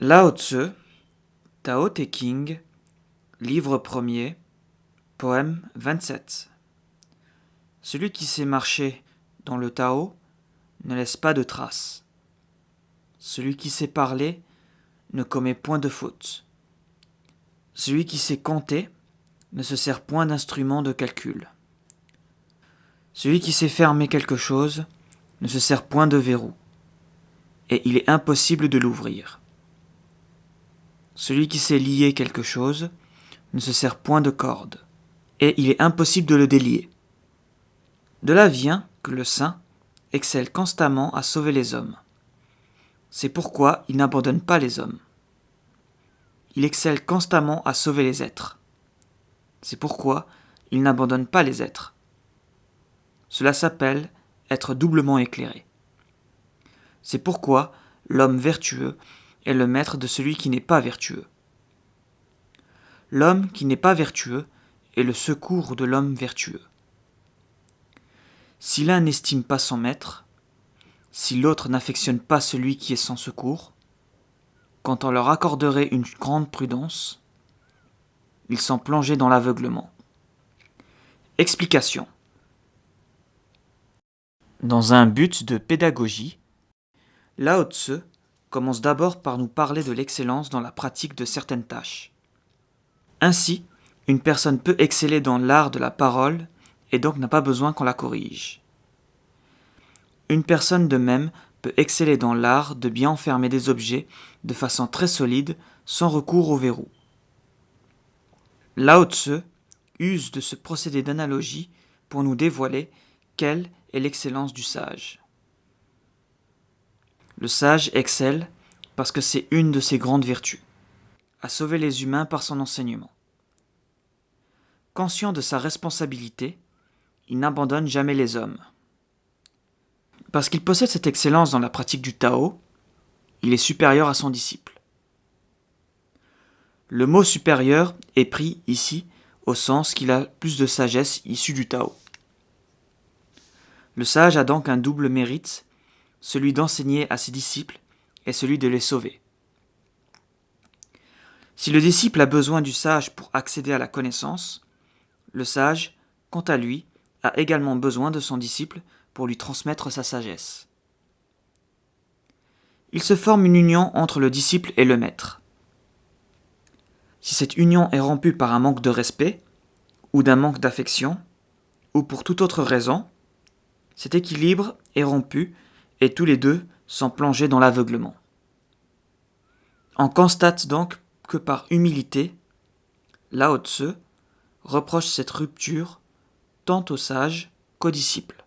Lao Tzu, Tao Te Ching, livre 1er, poème 27. Celui qui sait marcher dans le Tao ne laisse pas de traces. Celui qui sait parler ne commet point de faute. Celui qui sait compter ne se sert point d'instrument de calcul. Celui qui sait fermer quelque chose ne se sert point de verrou, et il est impossible de l'ouvrir. Celui qui sait lier quelque chose ne se sert point de corde, et il est impossible de le délier. De là vient que le saint excelle constamment à sauver les hommes. C'est pourquoi il n'abandonne pas les hommes. Il excelle constamment à sauver les êtres. C'est pourquoi il n'abandonne pas les êtres. Cela s'appelle être doublement éclairé. C'est pourquoi l'homme vertueux est le maître de celui qui n'est pas vertueux. L'homme qui n'est pas vertueux est le secours de l'homme vertueux. Si l'un n'estime pas son maître, si l'autre n'affectionne pas celui qui est son secours, quand on leur accorderait une grande prudence, ils sont plongés dans l'aveuglement. Explication. Dans un but de pédagogie, Lao Tzu commence d'abord par nous parler de l'excellence dans la pratique de certaines tâches. Ainsi, une personne peut exceller dans l'art de la parole et donc n'a pas besoin qu'on la corrige. Une personne de même peut exceller dans l'art de bien enfermer des objets de façon très solide sans recours au verrou. Lao Tzu use de ce procédé d'analogie pour nous dévoiler quelle est l'excellence du sage. Le sage excelle parce que c'est une de ses grandes vertus, à sauver les humains par son enseignement. Conscient de sa responsabilité, il n'abandonne jamais les hommes. Parce qu'il possède cette excellence dans la pratique du Tao, il est supérieur à son disciple. Le mot supérieur est pris ici au sens qu'il a plus de sagesse issue du Tao. Le sage a donc un double mérite, celui d'enseigner à ses disciples et celui de les sauver. Si le disciple a besoin du sage pour accéder à la connaissance, le sage, quant à lui, a également besoin de son disciple pour lui transmettre sa sagesse. Il se forme une union entre le disciple et le maître. Si cette union est rompue par un manque de respect, ou d'un manque d'affection, ou pour toute autre raison, cet équilibre est rompu et tous les deux sont plongés dans l'aveuglement. On constate donc que par humilité, Lao Tzu reproche cette rupture tant au sage qu'au disciple.